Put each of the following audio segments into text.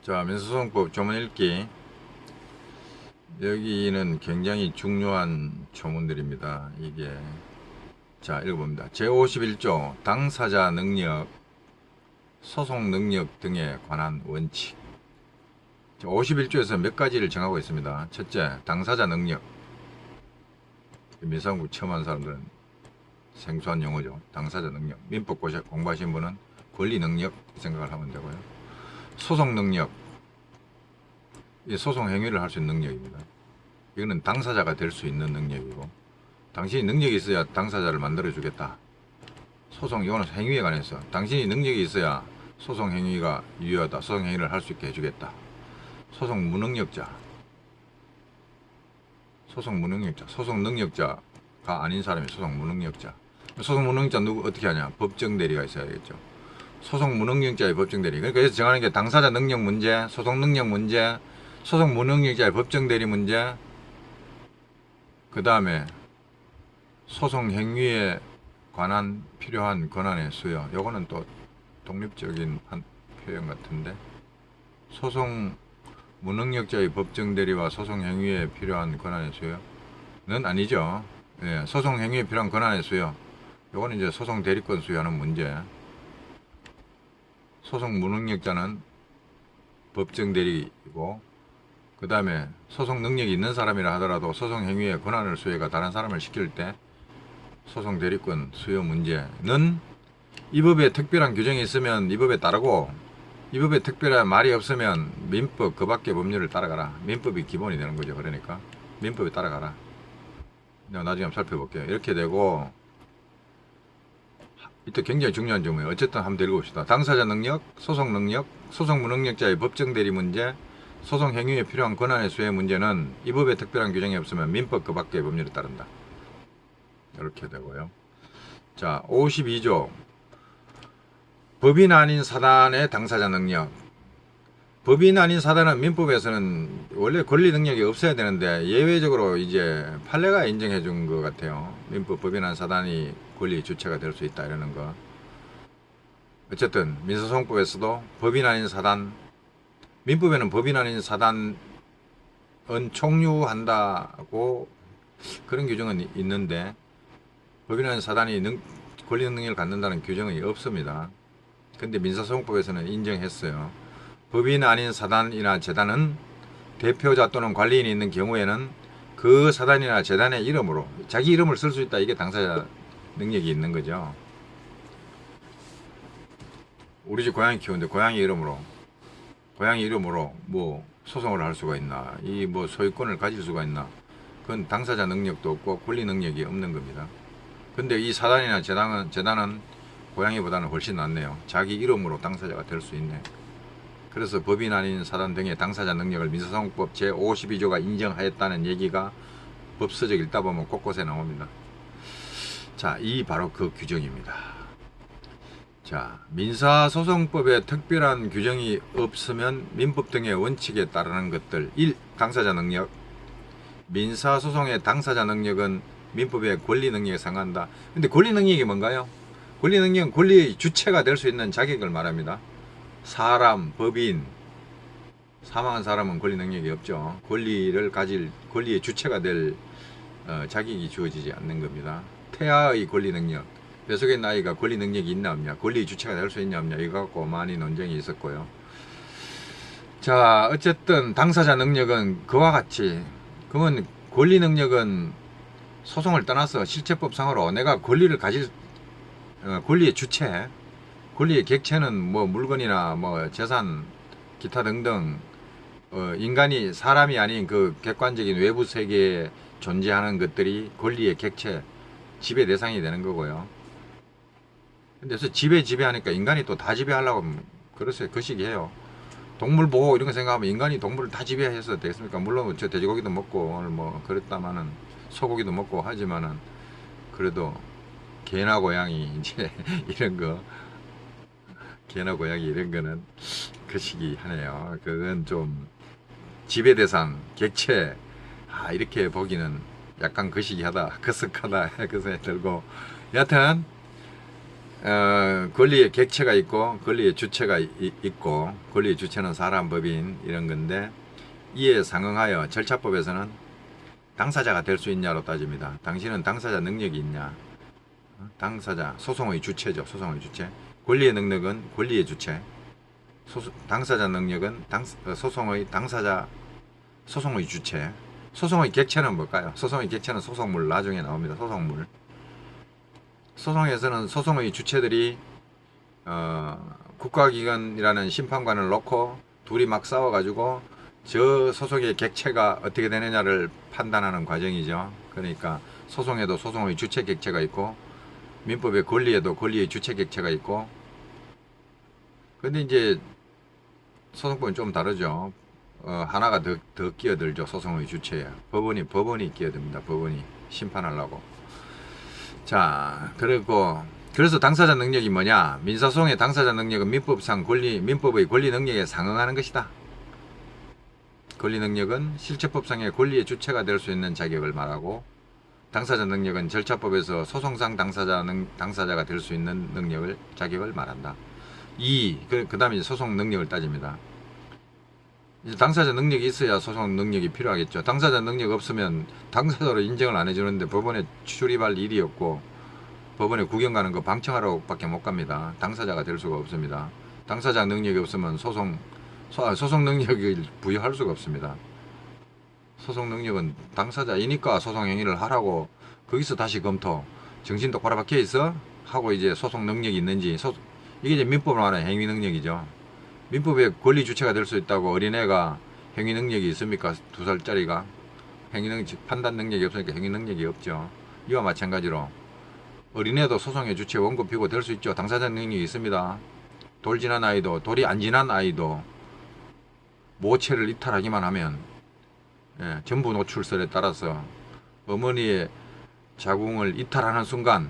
자, 민사소송법 조문 읽기. 여기는 굉장히 중요한 조문들입니다. 이게. 자, 읽어봅니다. 제51조 당사자 능력, 소송 능력 등에 관한 원칙. 51조에서 몇 가지를 정하고 있습니다. 첫째, 당사자 능력. 민사공부 처음 한 사람들은 생소한 용어죠. 당사자 능력. 민법 공부하신 분은 권리 능력 생각을 하면 되고요. 소송 능력. 이 소송 행위를 할 수 있는 능력입니다. 이거는 당사자가 될 수 있는 능력이고, 당신이 능력이 있어야 당사자를 만들어 주겠다. 소송, 이거는 행위에 관해서 당신이 능력이 있어야 소송 행위가 유효하다. 소송 행위를 할 수 있게 해주겠다. 소송 무능력자, 소송 능력자가 아닌 사람이 소송 무능력자. 소송 무능력자 누구 어떻게 하냐? 법정 대리가 있어야겠죠. 소송 무능력자의 법정 대리. 그러니까 여기서 정하는 게 당사자 능력 문제, 소송 능력 문제, 소송 무능력자의 법정 대리 문제, 그 다음에 소송 행위에 관한 필요한 권한의 수요. 요거는 또 독립적인 표현 같은데, 소송 무능력자의 법정 대리와 소송 행위에 필요한 권한의 수요는 아니죠. 예, 소송 행위에 필요한 권한의 수요. 요거는 이제 소송 대리권 수요하는 문제. 소송 무능력자는 법정 대리이고, 그 다음에 소송 능력이 있는 사람이라 하더라도 소송 행위의 권한을 수여가 다른 사람을 시킬 때 소송 대리권 수여 문제는 이 법에 특별한 규정이 있으면 이 법에 따르고, 이 법에 특별한 말이 없으면 민법 그 밖의 법률을 따라가라. 민법이 기본이 되는 거죠. 그러니까 민법에 따라가라. 내가 나중에 한번 살펴볼게요. 이렇게 되고, 이때 굉장히 중요한 점이에요. 어쨌든 한번 더 읽어봅시다. 당사자 능력, 소송 능력, 소송 무능력자의 법정 대리 문제, 소송 행위에 필요한 권한의 수혜 문제는 이 법에 특별한 규정이 없으면 민법 그 밖의 법률에 따른다. 이렇게 되고요. 자, 52조 법인 아닌 사단의 당사자 능력. 법인 아닌 사단은 민법에서는 원래 권리 능력이 없어야 되는데 예외적으로 이제 판례가 인정해 준 것 같아요. 민법 법인 아닌 사단이 권리 주체가 될 수 있다 이러는 거. 어쨌든 민사소송법에서도 법인 아닌 사단, 민법에는 법인 아닌 사단은 총류한다고 그런 규정은 있는데, 법인 아닌 사단이 권리 능력을 갖는다는 규정은 없습니다. 근데 민사소송법에서는 인정했어요. 법인 아닌 사단이나 재단은 대표자 또는 관리인이 있는 경우에는 그 사단이나 재단의 이름으로 자기 이름을 쓸 수 있다. 이게 당사자 능력이 있는 거죠. 우리 집 고양이 키우는데 고양이 이름으로 뭐 소송을 할 수가 있나? 이 뭐 소유권을 가질 수가 있나? 그건 당사자 능력도 없고 권리 능력이 없는 겁니다. 근데 이 사단이나 재단은 고양이보다는 훨씬 낫네요. 자기 이름으로 당사자가 될 수 있네. 그래서 법인 아닌 사단 등의 당사자 능력을 민사소송법 제52조가 인정하였다는 얘기가 법서적 읽다 보면 곳곳에 나옵니다. 자, 이 바로 그 규정입니다. 자, 민사소송법에 특별한 규정이 없으면 민법 등의 원칙에 따르는 것들. 1. 당사자 능력. 민사소송의 당사자 능력은 민법의 권리 능력에 상한다. 근데 권리 능력이 뭔가요? 권리 능력은 권리의 주체가 될 수 있는 자격을 말합니다. 사람, 법인, 사망한 사람은 권리 능력이 없죠. 권리를 가질, 권리의 주체가 될 자격이 주어지지 않는 겁니다. 태아의 권리 능력, 뱃속에 있는 아이가 권리 능력이 있나 없냐, 권리의 주체가 될 수 있냐 없냐, 이거 갖고 많이 논쟁이 있었고요. 자, 어쨌든 당사자 능력은 그와 같이, 그러면 권리 능력은 소송을 떠나서 실체법상으로 내가 권리를 가질, 권리의 주체, 권리의 객체는 뭐 물건이나 뭐 재산, 기타 등등, 인간이 사람이 아닌 그 객관적인 외부 세계에 존재하는 것들이 권리의 객체, 지배 대상이 되는 거고요. 근데 그래서 지배하니까 인간이 또 다 지배하려고 하면, 그렇어요. 그 식이에요. 동물 보호 이런 거 생각하면 인간이 동물을 다 지배해서 되겠습니까? 물론 저 돼지고기도 먹고 오늘 뭐 그랬다마는 소고기도 먹고 하지만은 그래도 개나 고양이 이제 이런 거, 개나 고양이 이런 거는 그 식이 하네요. 그건 좀 지배 대상, 객체, 이렇게 보기는 약간 거시기하다, 거쓱하다 그 생각이 들고, 여하튼 권리의 객체가 있고 권리의 주체가 있고 권리의 주체는 사람, 법인 이런 건데 이에 상응하여 절차법에서는 당사자가 될 수 있냐로 따집니다. 당신은 당사자 능력이 있냐? 당사자, 소송의 주체죠. 소송의 주체. 권리의 능력은 권리의 주체. 당사자 능력은 소송의 당사자, 소송의 주체. 소송의 객체는 뭘까요? 소송의 객체는 소송물, 나중에 나옵니다. 소송물. 소송에서는 소송의 주체들이 국가기관이라는 심판관을 놓고 둘이 막 싸워가지고 저 소송의 객체가 어떻게 되느냐를 판단하는 과정이죠. 그러니까 소송에도 소송의 주체 객체가 있고 민법의 권리에도 권리의 주체 객체가 있고, 근데 이제 소송법은 좀 다르죠. 하나가 더 끼어들죠. 소송의 주체에 법원이 끼어듭니다. 법원이 심판하려고. 자, 그래서 당사자 능력이 뭐냐? 민사소송의 당사자 능력은 민법의 권리 능력에 상응하는 것이다. 권리 능력은 실체법상의 권리의 주체가 될 수 있는 자격을 말하고, 당사자 능력은 절차법에서 소송상 당사자가 될 수 있는 자격을 말한다. 그 다음에 소송 능력을 따집니다. 이제 당사자 능력이 있어야 소송 능력이 필요하겠죠. 당사자 능력 없으면 당사자로 인정을 안 해주는데 법원에 출입할 일이 없고 법원에 구경 가는 거 방청하러 밖에 못 갑니다. 당사자가 될 수가 없습니다. 당사자 능력이 없으면 소송 능력을 부여할 수가 없습니다. 소송 능력은 당사자이니까 소송 행위를 하라고, 거기서 다시 검토, 정신 똑바로 박혀 있어 하고 이제 소송 능력이 있는지, 이게 이제 민법으로 말하는 행위 능력이죠. 민법의 권리 주체가 될 수 있다고 어린애가 행위 능력이 있습니까? 2살짜리가 판단 능력이 없으니까 행위 능력이 없죠. 이와 마찬가지로 어린애도 소송의 주체 원고 피고 될 수 있죠. 당사자 능력이 있습니다. 돌 지난 아이도, 돌이 안 지난 아이도 모체를 이탈하기만 하면 전부 노출설에 따라서 어머니의 자궁을 이탈하는 순간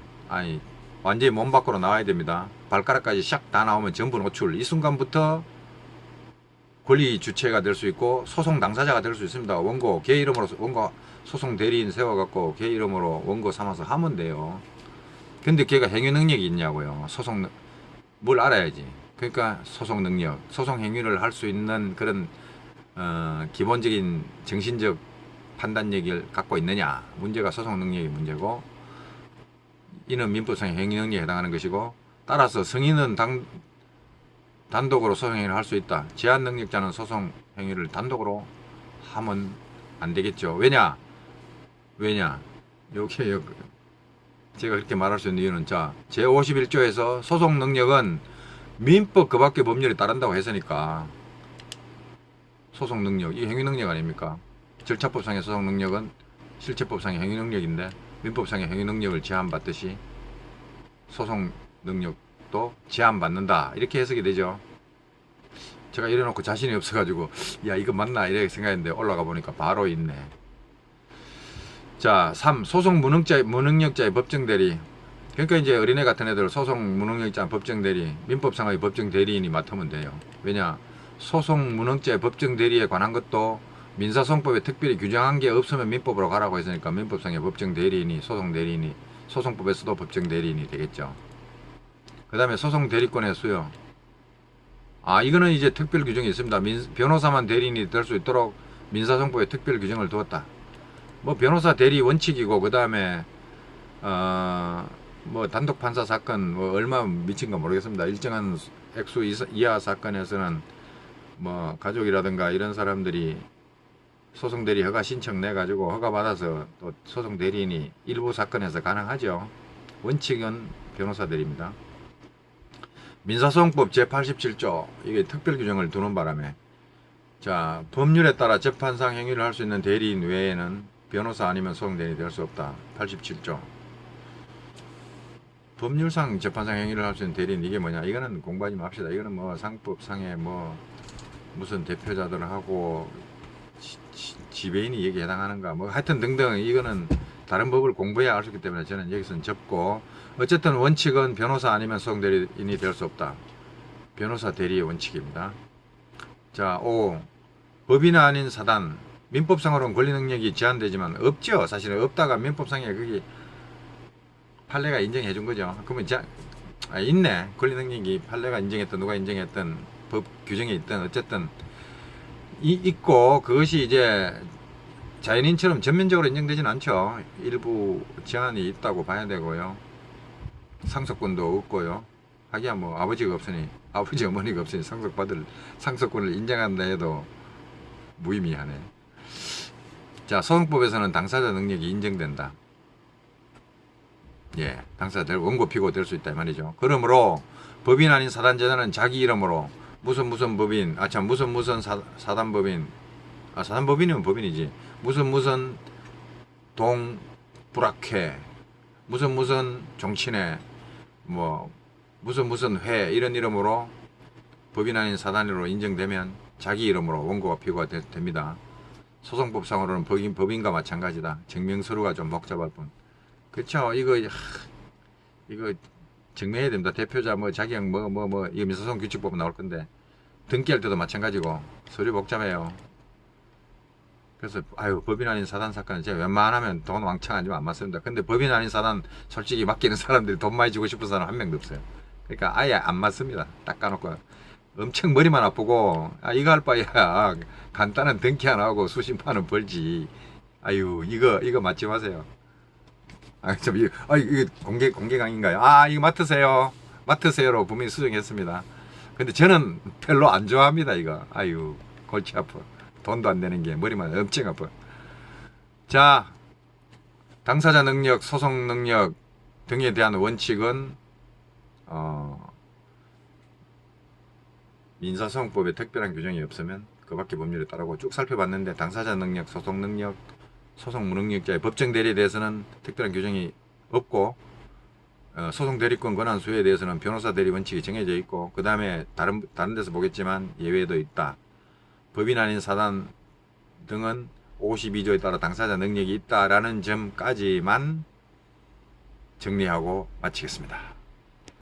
완전히 몸 밖으로 나와야 됩니다. 발가락까지 샥 다 나오면 전부 노출. 이 순간부터 권리 주체가 될 수 있고 소송 당사자가 될 수 있습니다. 원고 걔 이름으로 원고 소송 대리인 세워갖고 걔 이름으로 원고 삼아서 하면 돼요. 근데 걔가 행위 능력이 있냐고요. 뭘 알아야지. 그러니까 소송 능력, 소송 행위를 할 수 있는 그런 기본적인 정신적 판단력을 갖고 있느냐. 문제가 소송 능력이 문제고, 이는 민법상의 행위 능력에 해당하는 것이고, 따라서 성인은 단독으로 소송 행위를 할 수 있다. 제한 능력자는 소송 행위를 단독으로 하면 안 되겠죠. 왜냐? 여기에 제가 그렇게 말할 수 있는 이유는, 제51조에서 소송 능력은 민법 그 밖의 법률에 따른다고 했으니까, 소송 능력, 이 행위 능력 아닙니까? 절차법상의 소송 능력은 실체법상의 행위 능력인데, 민법상의 행위 능력을 제한받듯이 소송 능력도 제한받는다. 이렇게 해석이 되죠. 제가 이래놓고 자신이 없어가지고, 야, 이거 맞나? 이렇게 생각했는데 올라가 보니까 바로 있네. 자, 3. 소송 무능력자의 법정대리. 그러니까 이제 어린애 같은 애들 소송 무능력자 법정대리, 민법상의 법정대리인이 맡으면 돼요. 왜냐? 소송 무능자의 법정대리에 관한 것도 민사소송법에 특별히 규정한 게 없으면 민법으로 가라고 했으니까 민법상의 법정대리인이, 소송대리인이, 소송법에서도 법정대리인이 되겠죠. 그 다음에 소송대리권의 수요. 이거는 이제 특별 규정이 있습니다. 변호사만 대리인이 될 수 있도록 민사소송법에 특별 규정을 두었다. 뭐 변호사 대리 원칙이고, 그 다음에 뭐 단독 판사 사건 뭐 얼마 미친가 모르겠습니다. 일정한 액수 이하 사건에서는 뭐 가족이라든가 이런 사람들이 소송 대리 허가 신청 내 가지고 허가 받아서 또 소송 대리인이 일부 사건에서 가능하죠. 원칙은 변호사 대리입니다. 민사소송법 제87조 이게 특별 규정을 두는 바람에, 법률에 따라 재판상 행위를 할 수 있는 대리인 외에는 변호사 아니면 소송 대리인이 될 수 없다. 87조. 법률상 재판상 행위를 할 수 있는 대리인, 이게 뭐냐? 이거는 공부하지 맙시다. 이거는 뭐 상법상에 뭐 무슨 대표자들하고 지배인이 여기에 해당하는가 뭐 하여튼 등등, 이거는 다른 법을 공부해야 알 수 있기 때문에 저는 여기서는 접고, 어쨌든 원칙은 변호사 아니면 소송 대리인이 될 수 없다. 변호사 대리의 원칙입니다. 자, 5. 법인 아닌 사단. 민법상으로는 권리 능력이 제한되지만 없죠. 사실은 없다가 민법상에 그게 판례가 인정해 준 거죠. 그러면 있네. 권리 능력이 판례가 인정했던 누가 인정했던 법 규정에 있던 어쨌든 있고 그것이 이제 자연인처럼 전면적으로 인정되지는 않죠. 일부 제한이 있다고 봐야 되고요. 상속권도 없고요. 하기야 뭐 아버지가 없으니 아버지 어머니가 없으니 상속권을 인정한다 해도 무의미하네. 자, 소송법에서는 당사자 능력이 인정된다. 예, 당사자 원고 피고 될 수 있다 이 말이죠. 그러므로 법인 아닌 사단재단은 자기 이름으로 무슨 법인, 무슨 사단법인, 사단법인이면 법인이지. 무슨 동불학회, 무슨 종친회, 뭐 무슨 회 이런 이름으로 법인 아닌 사단으로 인정되면 자기 이름으로 원고가 피고가 됩니다. 소송법상으로는 법인과 마찬가지다. 증명서류가 좀 복잡할 뿐. 그렇죠. 이거 증명해야 됩니다. 대표자 자기형 이거 민사소송 규칙법은 나올 건데 등기할 때도 마찬가지고 서류 복잡해요. 그래서 법인 아닌 사단 사건은 제가 웬만하면 돈 왕창 안 주면 안 맞습니다. 근데 법인 아닌 사단 솔직히 맡기는 사람들이 돈 많이 주고 싶은 사람 한 명도 없어요. 그러니까 아예 안 맞습니다. 딱 까놓고 엄청 머리만 아프고 이거 할 바에야 간단한 등기 하나 하고 수십만 원 벌지. 이거 맞지 마세요. 이거 공개 강의인가요? 이거 맡으세요로 분명히 수정했습니다. 근데 저는 별로 안 좋아합니다. 이거 골치 아파. 돈도 안 되는 게 머리만 엄청 아파. 자, 당사자 능력, 소송 능력 등에 대한 원칙은 민사소송법에 특별한 규정이 없으면 그 밖에 법률에 따르고 쭉 살펴봤는데 당사자 능력, 소송 능력, 소송 무능력자의 법정 대리에 대해서는 특별한 규정이 없고 소송 대리권 권한 수에 대해서는 변호사 대리 원칙이 정해져 있고 그 다음에 다른 데서 보겠지만 예외도 있다. 법인 아닌 사단 등은 52조에 따라 당사자 능력이 있다라는 점까지만 정리하고 마치겠습니다.